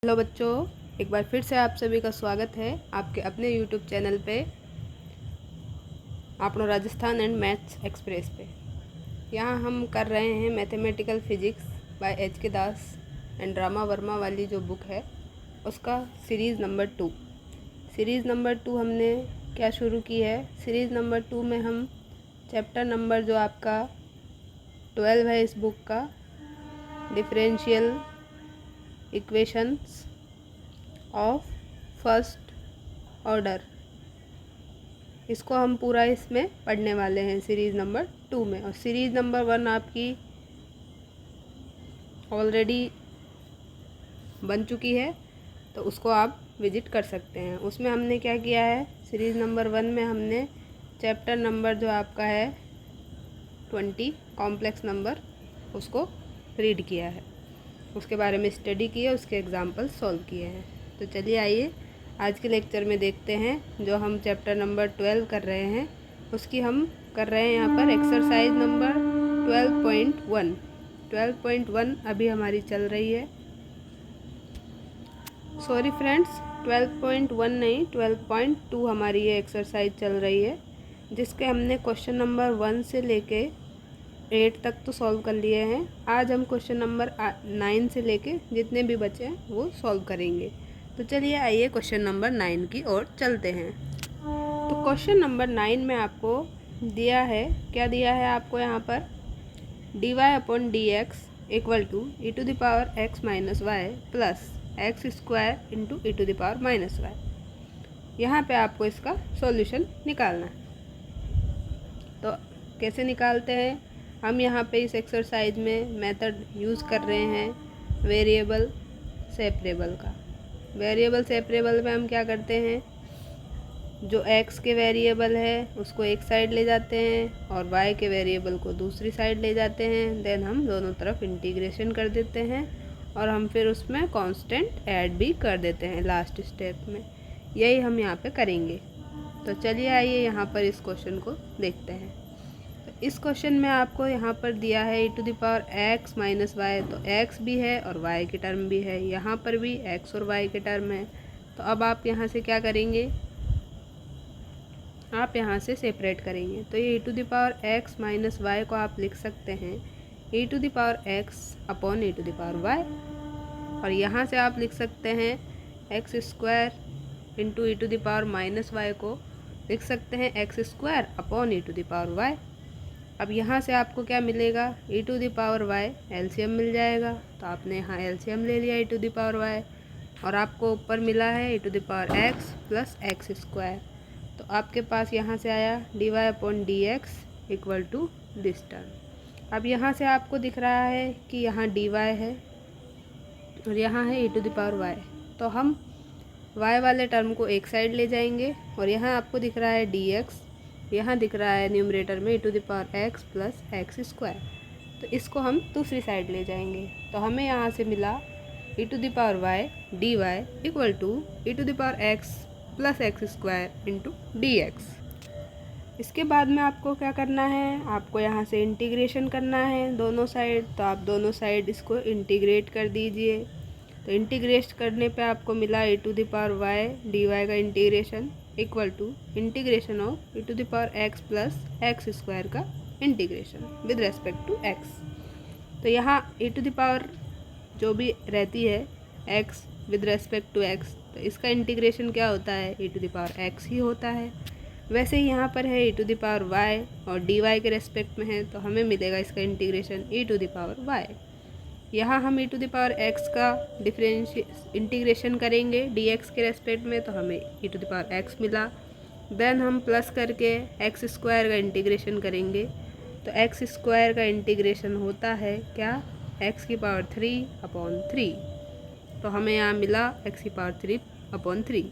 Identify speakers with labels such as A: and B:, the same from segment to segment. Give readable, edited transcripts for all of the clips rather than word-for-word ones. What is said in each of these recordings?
A: Hello बच्चों, एक बार फिर से आप सभी का स्वागत है आपके अपने यूट्यूब चैनल पे आपनो राजस्थान एंड मैथ्स एक्सप्रेस पे। यहाँ हम कर रहे हैं मैथमेटिकल फिजिक्स बाय एच के दास एंड रामा वर्मा वाली जो बुक है उसका सीरीज़ नंबर 2। सीरीज़ नंबर 2 हमने क्या शुरू की है। सीरीज़ नंबर 2 में हम चैप्टर नंबर जो आपका 12 है इस बुक का, differential equations of first order, इसको हम पूरा इसमें पढ़ने वाले हैं सीरीज़ नंबर 2 में। और सीरीज़ नंबर 1 आपकी ऑलरेडी बन चुकी है तो उसको आप विजिट कर सकते हैं। उसमें हमने क्या किया है, सीरीज़ नंबर 1 में हमने चैप्टर नंबर जो आपका है 20 कॉम्प्लेक्स नंबर उसको रीड किया है, उसके बारे में स्टडी किए, उसके एग्जाम्पल सॉल्व किए हैं। तो चलिए आइए आज के लेक्चर में देखते हैं जो हम चैप्टर नंबर 12 कर रहे हैं उसकी हम कर रहे हैं यहाँ पर एक्सरसाइज नंबर 12.1। 12.1 अभी हमारी चल रही है, सॉरी फ्रेंड्स 12.1 नहीं 12.2 हमारी ये एक्सरसाइज चल रही है, जिसके हमने क्वेश्चन नंबर 1 से लेके 8 तक तो सॉल्व कर लिए हैं। आज हम क्वेश्चन नंबर 9 से लेके जितने भी बचे हैं वो सॉल्व करेंगे। तो चलिए आइए क्वेश्चन नंबर 9 की ओर चलते हैं। तो क्वेश्चन नंबर 9 में आपको दिया है, क्या दिया है आपको यहाँ पर, dy upon d x equal to e to the power x minus y plus x square into e to the power minus y. यहाँ पे आपको इसका सॉल्यूशन निकालना है। तो कैसे निकालते हैं, हम यहाँ पे इस एक्सरसाइज में मेथड यूज़ कर रहे हैं वेरिएबल सेपरेबल का। वेरिएबल सेपरेबल में हम क्या करते हैं, जो x के वेरिएबल है उसको एक साइड ले जाते हैं और y के वेरिएबल को दूसरी साइड ले जाते हैं। देन हम दोनों तरफ इंटीग्रेशन कर देते हैं और हम फिर उसमें कांस्टेंट ऐड भी कर देते हैं लास्ट स्टेप में। यही हम यहाँ पे करेंगे। तो चलिए आइए यहाँ पर इस क्वेश्चन को देखते हैं। तो इस क्वेश्चन में आपको यहाँ पर दिया है e to the power x minus y, तो x भी है और y की टर्म भी है, यहाँ पर भी x और y के टर्म है। तो अब आप यहाँ से क्या करेंगे, आप यहाँ से सेपरेट करेंगे। तो ये e to the power x minus y को आप लिख सकते हैं e to the power x upon e to the power y, और यहाँ से आप लिख सकते हैं x square into e to the power minus y को लिख सकते हैं x square upon e to the power y. अब यहाँ से आपको क्या मिलेगा, e to the power y LCM मिल जाएगा। तो आपने यहाँ एलसीएम ले लिया e to the power y, और आपको ऊपर मिला है e to the power x plus x square. तो आपके पास यहाँ से आया d y upon d x equal to this term. अब यहाँ से आपको दिख रहा है कि यहाँ डी वाई है और यहाँ है e to the power Y, तो हम y वाले टर्म को एक साइड ले जाएंगे और यहाँ आपको दिख रहा है dx, यहाँ दिख रहा है न्यूमरेटर में e to the power x plus x square, तो इसको हम दूसरी साइड ले जाएंगे। तो हमें यहाँ से मिला e to the power y d y equal to e to the power x plus x square into d x. इसके बाद में आपको क्या करना है, आपको यहाँ से इंटीग्रेशन करना है दोनों साइड। तो आप दोनों साइड इसको इंटीग्रेट कर दीजिए। तो इंटीग्रेट करने पे आपको मिला e to the power y d y का integration equal to integration of e to the power x plus x square का integration with respect to x. तो यहाँ ई टू द पावर जो भी रहती है x with respect to x, तो इसका इंटीग्रेशन क्या होता है, e to the power x ही होता है। वैसे ही यहाँ पर है e to the power y और डी वाई के रेस्पेक्ट में है, तो हमें मिलेगा इसका integration e to the power y. यहाँ हम e to the power x का इंटीग्रेशन करेंगे डी एक्स के रेस्पेक्ट में, तो हमें e to the power x मिला। देन हम प्लस करके एक्स स्क्वायर का इंटीग्रेशन करेंगे, तो एक्स स्क्वायर का इंटीग्रेशन होता है क्या, एक्स की पावर 3 अपॉन 3। तो हमें यहाँ मिला एक्स की पावर 3 अपॉन 3,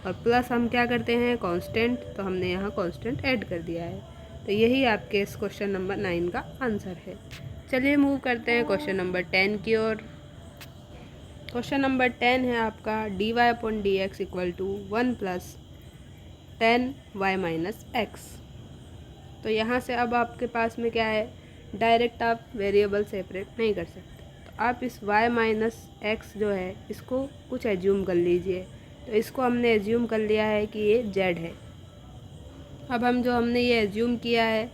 A: और प्लस हम क्या करते हैं कांस्टेंट, तो हमने यहाँ कांस्टेंट ऐड कर दिया है। तो यही आपके इस क्वेश्चन नंबर 9 का आंसर है। चलिए मूव करते हैं क्वेश्चन नंबर 10 की ओर। क्वेश्चन नंबर 10 है आपका d y upon d x equal to 1 plus 10 वाई माइनस एक्स। तो यहाँ से अब आपके पास में क्या है, डायरेक्ट आप वेरिएबल सेपरेट नहीं कर सकते, तो आप इस y माइनस एक्स जो है इसको कुछ एज्यूम कर लीजिए। तो इसको हमने एज्यूम कर लिया है कि ये z है। अब हमने ये एज्यूम किया है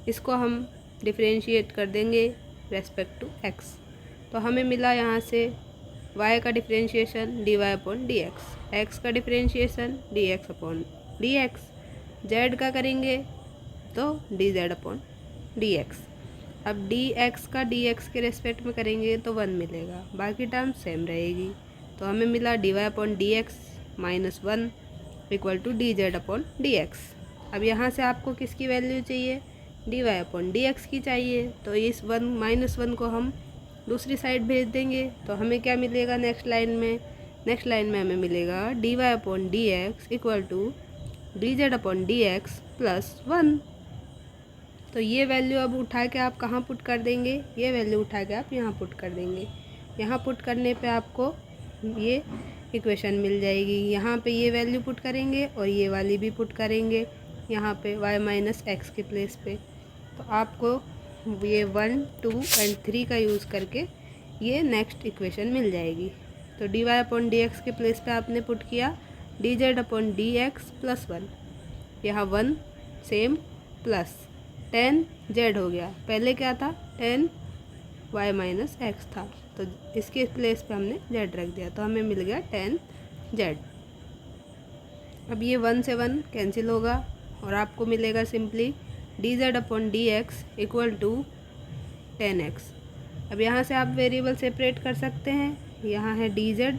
A: इसको हम डिफरेंशिएट कर देंगे रेस्पेक्ट टू x। तो हमें मिला यहाँ से y का differentiation dy upon d x, x का differentiation dx upon dx, z का करेंगे तो dz अपॉन dx। अब dx का dx के रेस्पेक्ट में करेंगे तो 1 मिलेगा, बाकी टर्म सेम रहेगी। तो हमें मिला dy upon dx minus 1 equal to dz upon dx। अब यहाँ से आपको किसकी वैल्यू चाहिए, dy अपॉन dx की चाहिए। तो इस 1 माइनस 1 को हम दूसरी साइड भेज देंगे तो हमें क्या मिलेगा नेक्स्ट लाइन में हमें मिलेगा dy upon dx equal to dz upon dx plus 1। तो ये वैल्यू अब उठा के आप कहाँ पुट कर देंगे, ये वैल्यू उठा के आप यहाँ पुट कर देंगे। यहाँ पुट करने पे आपको ये इक्वेशन मिल जाएगी। यहाँ पे ये वैल्यू पुट करेंगे और ये वाली भी पुट करेंगे यहाँ पे y माइनस एक्स के प्लेस पे। तो आपको ये 1, 2 एंड 3 का यूज़ करके ये नेक्स्ट इक्वेशन मिल जाएगी। तो dy अपॉन डी एक्स के प्लेस पे आपने पुट किया dz upon d x plus 1, यहाँ 1 सेम प्लस 10 z हो गया, पहले क्या था 10 y माइनस एक्स था, तो इसके प्लेस पे हमने z रख दिया तो हमें मिल गया 10 z। अब ये 1 से 1 कैंसिल होगा और आपको मिलेगा simply dz upon d x equal to 10x। अब यहाँ से आप वेरिएबल सेपरेट कर सकते हैं, यहाँ है dz,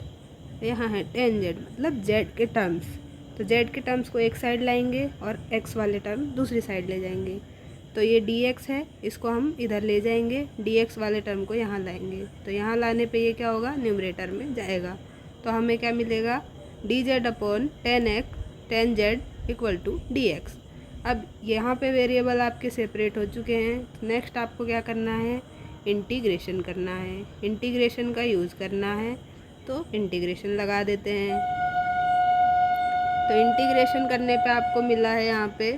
A: यहाँ है 10z, मतलब z के टर्म्स। तो z के टर्म्स को एक साइड लाएंगे और x वाले टर्म दूसरी साइड ले जाएंगे। तो ये dx है, इसको हम इधर ले जाएंगे, dx वाले टर्म को यहाँ लाएंगे। तो यहाँ लाने पे ये क्या होगा, न्यूमरेटर में जाएगा। तो हमें क्या मिलेगा, dz अपॉन 10z इक्वल टू dx। अब यहाँ पे वेरिएबल आपके सेपरेट हो चुके हैं। नेक्स्ट आपको क्या करना है, इंटीग्रेशन करना है, इंटीग्रेशन का यूज़ करना है। तो इंटीग्रेशन लगा देते हैं। तो इंटीग्रेशन करने पे आपको मिला है, यहाँ पे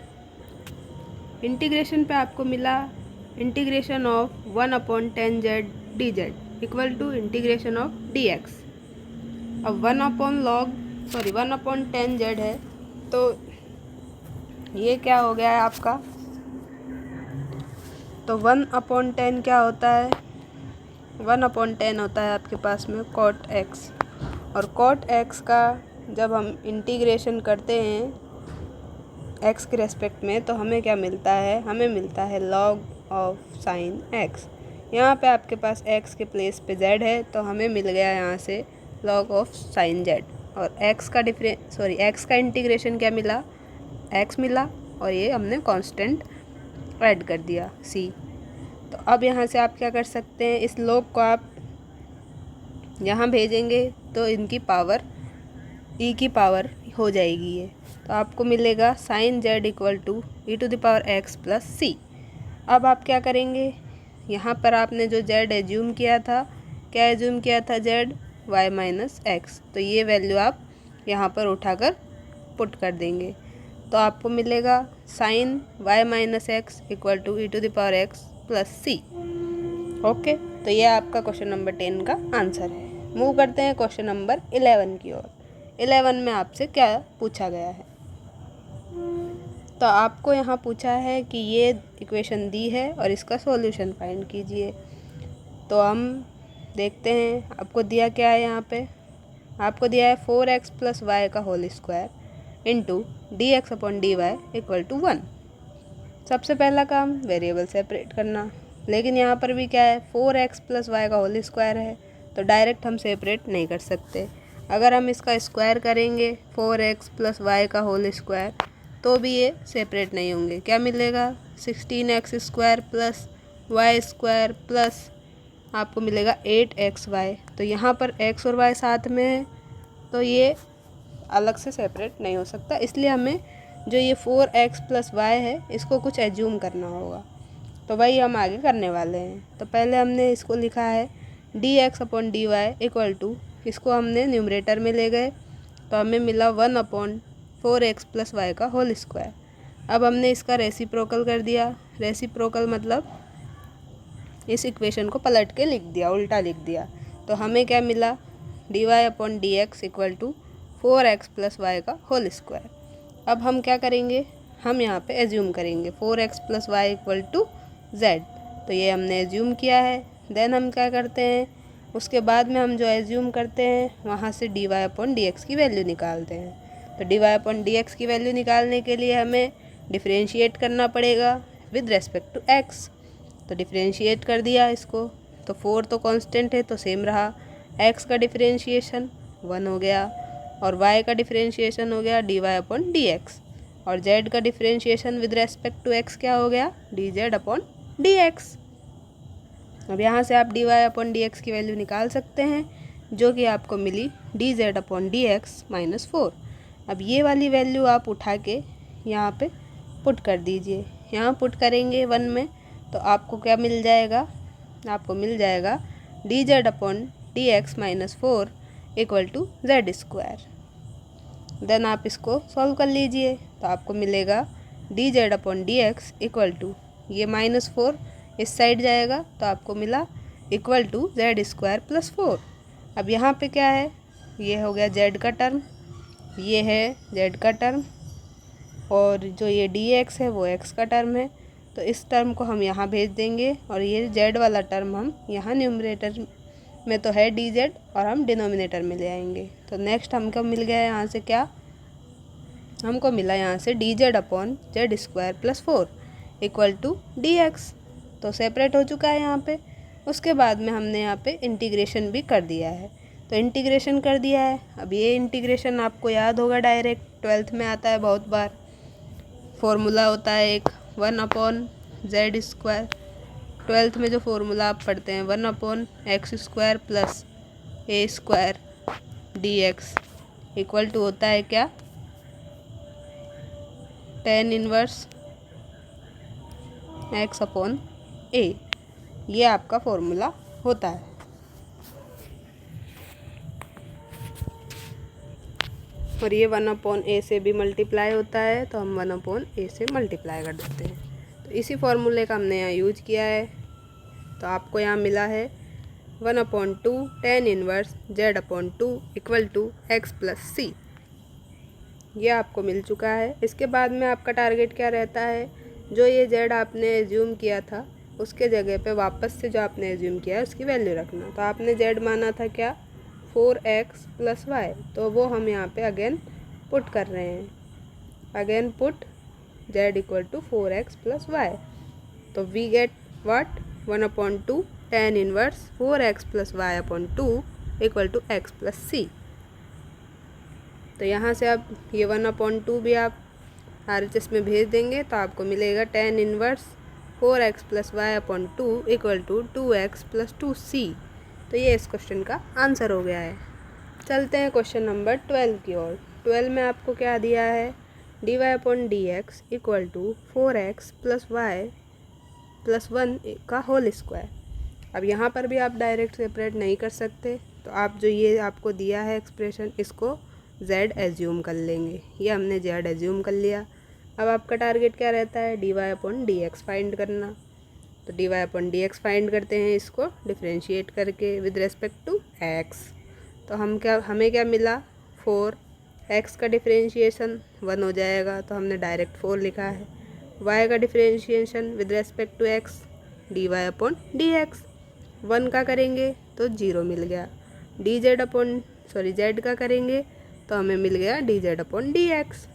A: इंटीग्रेशन पे आपको मिला integration of 1 upon 10z dz equal to integration of dx। अब 1 अपॉन 10z है, तो ये क्या हो गया है आपका, तो 1 अपॉन 10 क्या होता है, 1 अपॉन 10 होता है आपके पास में cot x। और cot x का जब हम इंटीग्रेशन करते हैं x के रेस्पेक्ट में तो हमें क्या मिलता है, हमें मिलता है log ऑफ साइन x। यहाँ पे आपके पास x के प्लेस पे z है तो हमें मिल गया यहाँ से log ऑफ साइन z। और x का इंटीग्रेशन क्या मिला, x मिला और ये हमने कांस्टेंट ऐड कर दिया c। तो अब यहाँ से आप क्या कर सकते हैं, इस log को आप यहाँ भेजेंगे तो इनकी पावर e की पावर हो जाएगी ये। तो आपको मिलेगा sine z equal to e to the power x plus c। अब आप क्या करेंगे, यहाँ पर आपने जो z एज्यूम किया था, क्या एज्यूम किया था, z y माइनस एक्स। तो ये वैल्यू आप यहाँ पर उठाकर पुट कर देंगे तो आपको मिलेगा sine y minus x equal to e to the power x plus c। Okay, तो ये आपका क्वेश्चन नंबर 10 का आंसर है। मूव करते हैं क्वेश्चन नंबर 11 की ओर। 11 में आपसे क्या पूछा गया है, तो आपको यहाँ पूछा है कि ये इक्वेशन दी है और इसका सॉल्यूशन फाइंड कीजिए। तो हम देखते हैं आपको दिया क्या है। यहाँ पे आपको दिया है 4x प्लस वाई का whole square into d x upon d y equal to 1। सबसे पहला काम वेरिएबल सेपरेट करना, लेकिन यहाँ पर भी क्या है, 4x प्लस वाई का होल स्क्वायर है तो डायरेक्ट हम सेपरेट नहीं कर सकते। अगर हम इसका स्क्वायर करेंगे 4x प्लस वाई का होल स्क्वायर तो भी ये सेपरेट नहीं होंगे। क्या मिलेगा, 16x square plus y square plus आपको मिलेगा 8xy। तो यहाँ पर x और y साथ में है तो ये अलग से सेपरेट नहीं हो सकता, इसलिए हमें जो ये 4x प्लस वाई है इसको कुछ एज्यूम करना होगा। तो वही हम आगे करने वाले हैं। तो पहले हमने इसको लिखा है d x upon d y equal to, इसको हमने न्यूमरेटर में ले गए तो हमें मिला 1 अपॉन 4x प्लस वाई का होल स्क्वायर। अब हमने इसका रेसिप्रोकल कर दिया। रेसिप्रोकल मतलब इस इक्वेशन को पलट के लिख दिया, उल्टा लिख दिया, तो हमें क्या मिला, dy/dx equal to 4x plus y का होल स्क्वायर। अब हम क्या करेंगे, हम यहाँ पे एज्यूम करेंगे 4x प्लस वाई इक्वल टू z, तो ये हमने एज्यूम किया है। देन हम क्या करते हैं, उसके बाद में हम जो एज्यूम करते हैं वहाँ से dy/dx की वैल्यू निकालते हैं। तो dy/dx की वैल्यू निकालने के लिए हमें डिफरेंशिएट करना पड़ेगा विद रेस्पेक्ट टू x। तो डिफरेंशिएट कर दिया इसको, तो 4 तो कांस्टेंट है तो सेम रहा, x का डिफरेंशिएशन 1 हो गया और y का डिफरेंशिएशन हो गया dy/dx, और z का differentiation with respect to x क्या हो गया, dz/dx। अब यहाँ से आप dy/dx की वैल्यू निकाल सकते हैं, जो कि आपको मिली dz/dx माइनस 4। अब ये वाली वैल्यू आप उठा के यहाँ पे पुट कर दीजिए। यहाँ पुट करेंगे 1 में तो आपको क्या मिल जाएगा, आपको मिल जाएगा dz/dx minus 4 equal to z²। Then आप इसको सॉल्व कर लीजिए तो आपको मिलेगा dz/dx इक्वल टू, ये माइनस 4 इस साइड जाएगा तो आपको मिला इक्वल टू z² प्लस 4। अब यहाँ पे क्या है, ये हो गया z का टर्म, ये है z का टर्म, और जो ये dx है वो x का टर्म है, तो इस टर्म को हम यहाँ भेज देंगे और ये z वाला टर्म हम यहाँ न्यूमरेटर में तो है dz और हम डिनोमिनेटर में ले आएंगे। तो नेक्स्ट हमको मिल गया यहाँ से क्या, हमको मिला यहाँ से dz/z² plus 4 equal to dx, तो सेपरेट हो चुका है यहाँ पे। उसके बाद में हमने यहाँ पे इंटीग्रेशन भी कर दिया है, तो इंटीग्रेशन कर दिया है। अब ये इंटीग्रेशन आपको याद होगा, डायरेक्ट 12th में आता है बहुत बार, फॉर्मूला होता है एक 1/z²। 12th में जो फॉर्मूला आप पढ़ते हैं 1/x² plus a² dx equal to होता है क्या, tan इनवर्स x/a, ये आपका फॉर्मूला होता है। और ये 1/a से भी मल्टीप्लाई होता है, तो हम 1/a से मल्टीप्लाई कर देते हैं। तो इसी फॉर्मूले का हमने यहाँ यूज किया है, तो आपको यहाँ मिला है 1/2 tan inverse z/2 equal to x plus c, ये आपको मिल चुका है। इसके बाद में आपका टारगेट क्या रहता है, जो ये z आपने एज्यूम किया था उसके जगह पे वापस से जो आपने एज्यूम किया है उसकी वैल्यू रखना। तो आपने z माना था क्या, 4x प्लस वाई, तो वो हम यहाँ पे अगेन पुट कर रहे हैं, again put z equal to 4x plus y, तो we get what, 1/2 tan inverse 4x plus y/2 equal to x plus c। तो यहाँ से आप ये 1/2 भी आप RHS में भेज देंगे तो आपको मिलेगा tan inverse 4x plus y/2 equal to 2x plus 2c। तो ये इस क्वेश्चन का आंसर हो गया है। चलते हैं क्वेश्चन नंबर 12 की ओर। 12 में आपको क्या दिया है, dy/dx equal to 4x plus y plus 1 का होल स्क्वायर। अब यहाँ पर भी आप डायरेक्ट सेपरेट नहीं कर सकते, तो आप जो ये आपको दिया है एक्सप्रेशन, इसको z एज्यूम कर लेंगे। ये हमने z एज्यूम कर लिया। अब आपका टारगेट क्या रहता है, dy/dx फाइंड करना। तो dy/dx फाइंड करते हैं इसको डिफरेंशिएट करके विद रेस्पेक्ट टू x। तो हमें क्या मिला, 4x का डिफरेंशिएशन 1 हो जाएगा, तो हमने डायरेक्ट 4 लिखा है। y का differentiation with respect to x dy/dx, 1 का करेंगे तो 0 मिल गया। z का करेंगे तो हमें मिल गया dz/dx।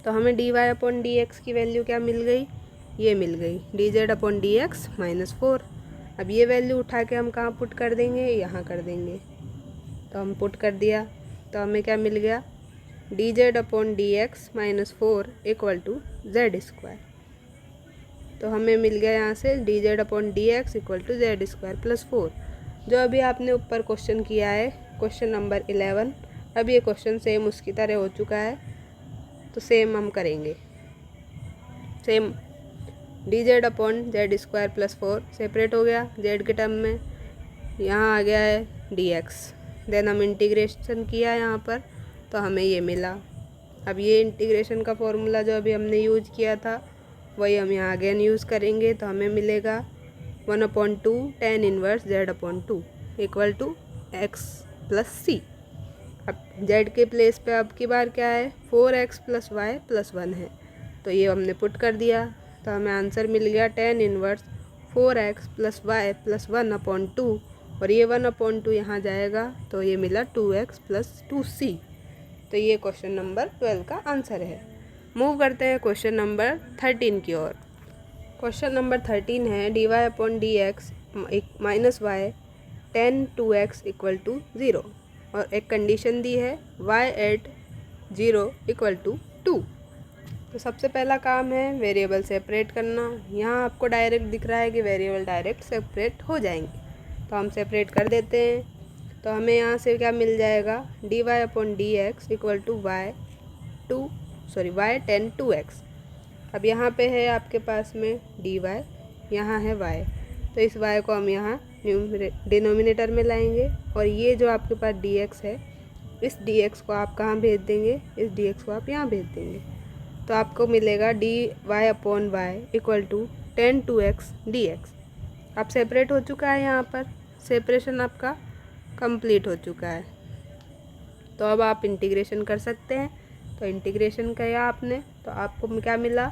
A: तो हमें dy/dx की वैल्यू क्या मिल गई, ये मिल गई dz/dx माइनस 4। अब ये वैल्यू उठा के हम कहाँ पुट कर देंगे, यहाँ कर देंगे। तो हम पुट कर दिया तो हमें क्या मिल गया, dz/dx minus 4 equal to z²। तो हमें मिल गया यहाँ से dz/dx equal to z² plus 4। जो अभी आपने ऊपर क्वेश्चन किया है, क्वेश्चन नंबर 11, अब ये क्वेश्चन सेम उसकी तरह हो चुका है, तो सेम हम करेंगे। सेम dz/z² प्लस 4 सेपरेट हो गया z के टर्म में, यहाँ आ गया है dx। देन हम इंटीग्रेशन किया यहाँ पर तो हमें ये मिला। अब ये इंटीग्रेशन का फॉर्मूला जो अभी हमने यूज किया था वही हम यहाँ अगेन यूज़ करेंगे, तो हमें मिलेगा 1/2 tan inverse z/2 equal to x plus C. अब z के प्लेस पे अब की बार क्या है, 4x प्लस वाई प्लस 1 है, तो ये हमने पुट कर दिया, तो हमें आंसर मिल गया tan inverse 4x plus y plus 1/2, और ये 1/2 यहाँ जाएगा तो ये मिला 2x प्लस 2c। तो ये क्वेश्चन नंबर 12 का आंसर है। मूव करते हैं क्वेश्चन नंबर 13 की ओर। क्वेश्चन नंबर 13 है dy/dx minus y tan 2x equal to 0, और एक कंडीशन दी है y एट 0 इक्वल टू 2। तो सबसे पहला काम है वेरिएबल सेपरेट करना। यहाँ आपको डायरेक्ट दिख रहा है कि वेरिएबल डायरेक्ट सेपरेट हो जाएंगे, तो हम सेपरेट कर देते हैं। तो हमें यहाँ से क्या मिल जाएगा, dy/dx equal to y tan 2x। अब यहाँ पे है आपके पास में dy, यहाँ है y, तो इस y को हम यहाँ डिनोमिनेटर में लाएंगे, और ये जो आपके पास dx है, इस dx को आप कहाँ भेज देंगे, इस dx को आप यहाँ भेज देंगे, तो आपको मिलेगा dy/y equal to tan 2x dx। अब सेपरेट हो चुका है, यहाँ पर सेपरेशन आपका कंप्लीट हो चुका है। तो अब आप इंटीग्रेशन कर सकते हैं। तो इंटीग्रेशन किया आपने तो आपको क्या मिला,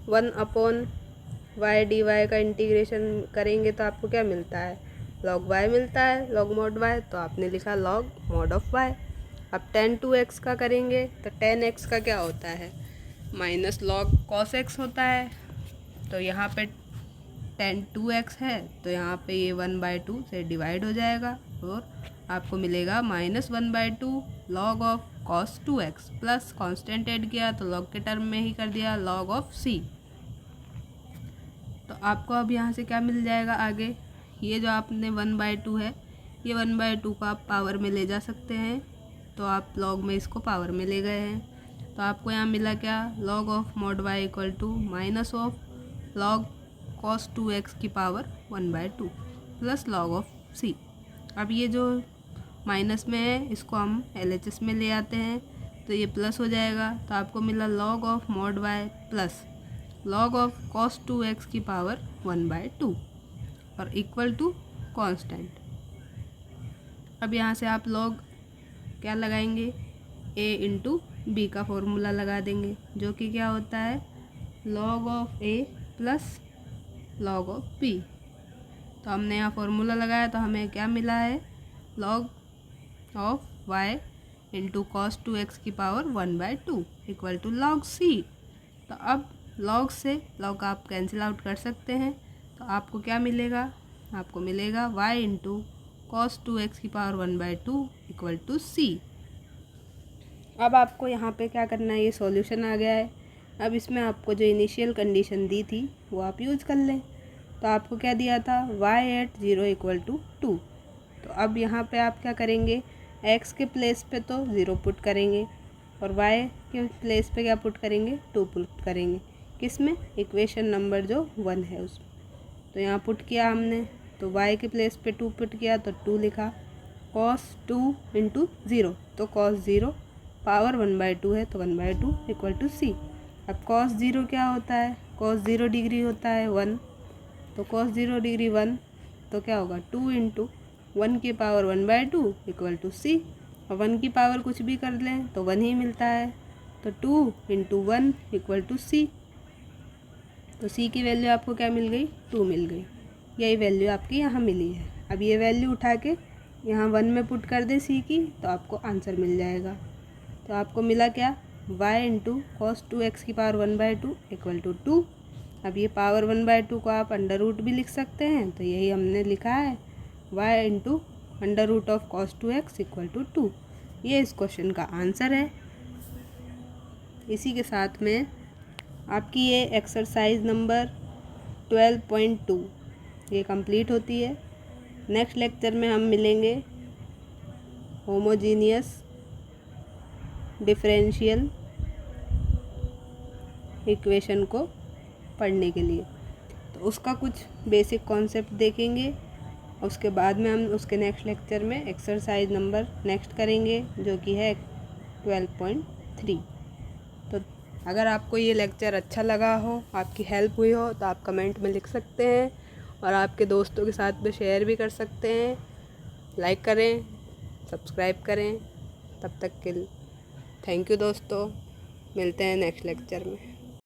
A: 1/y dy का इंटीग्रेशन करेंगे तो आपको क्या मिलता है, log y मिलता है, log mod y, तो आपने लिखा log mod ऑफ y। अब tan 2x का करेंगे तो tan x का क्या होता है, माइनस log cos x होता है, तो यहाँ पे tan 2x है, तो यहाँ पे ये 1/2 से डिवाइड हो जाएगा, और आपको मिलेगा -1/2 log of cos 2x, plus constant add किया तो log के टर्म में ही कर दिया log ऑफ c। तो आपको अब यहाँ से क्या मिल जाएगा आगे, ये जो आपने 1/2 है, ये 1/2 को आप पावर में ले जा सकते हैं, तो आप log में इसको पावर में ले गए हैं, तो आपको यहाँ मिला क्या, log of mod y equal to minus of log cos 2x की power 1/2 plus log of c। अब ये जो माइनस में है इसको हम LHS में ले आते हैं, तो ये प्लस हो जाएगा, तो आपको मिला log of mod y plus log of cos 2x की पावर 1/2 और इक्वल टू कांस्टेंट। अब यहाँ से आप log क्या लगाएंगे, a इंटू बी का फॉर्मूला लगा देंगे, जो कि क्या होता है log of a plus log of b। तो हमने यहाँ फॉर्मूला लगाया तो हमें क्या मिला है, log of y into cos 2x की power 1/2 equal to log c। तो अब log से log आप कैंसिल आउट कर सकते हैं, तो आपको क्या मिलेगा, आपको मिलेगा y इंटू cos 2x की पावर 1/2 इक्वल टू c। अब आपको यहाँ पे क्या करना है, ये सॉल्यूशन आ गया है। अब इसमें आपको जो इनिशियल कंडीशन दी थी वो आप यूज़ कर लें। तो आपको क्या दिया था, y एट 0 इक्वल टू 2। तो अब यहाँ पे आप क्या करेंगे, x के प्लेस पे तो 0 पुट करेंगे, और y के प्लेस पे क्या पुट करेंगे, 2 पुट करेंगे। किस में, इक्वेशन नंबर जो 1 है उसमें। तो यहाँ पुट किया हमने, तो y के प्लेस पे 2 पुट किया तो 2 लिखा, cos 2 इंटू 0, तो cos 0 पावर 1/2 है, तो 1/2 इक्वल टू c। अब cos 0 क्या होता है, cos 0 डिग्री होता है 1, तो cos 0 डिग्री 1, तो क्या होगा 2 इंटू 1 की पावर 1/2 इक्वल टू c। और 1 की पावर कुछ भी कर लें तो 1 ही मिलता है, तो 2 इंटू 1 इक्वल टू c। तो c की वैल्यू आपको क्या मिल गई, 2 मिल गई। यही वैल्यू आपकी यहाँ मिली है। अब ये वैल्यू उठा के यहाँ 1 में पुट कर दे c की, तो आपको आंसर मिल जाएगा। तो आपको मिला क्या, y इंटू cos 2x की पावर 1/2 इक्वल टू 2। अब ये पावर 1/2 को आप अंडर रूट भी लिख सकते हैं, तो यही हमने लिखा है, y into under root of cos 2x equal to 2। ये इस क्वेश्चन का आंसर है। इसी के साथ में आपकी ये एक्सरसाइज नंबर 12.2 ये कंप्लीट होती है। नेक्स्ट लेक्चर में हम मिलेंगे होमोजीनियस डिफरेंशियल इक्वेशन को पढ़ने के लिए, तो उसका कुछ बेसिक कॉन्सेप्ट देखेंगे। उसके बाद में हम उसके नेक्स्ट लेक्चर में एक्सरसाइज नंबर नेक्स्ट करेंगे, जो कि है 12.3। तो अगर आपको ये लेक्चर अच्छा लगा हो, आपकी हेल्प हुई हो, तो आप कमेंट में लिख सकते हैं, और आपके दोस्तों के साथ में शेयर भी कर सकते हैं। लाइक करें, सब्सक्राइब करें। तब तक के लिए थैंक यू दोस्तों, मिलते हैं नेक्स्ट लेक्चर में।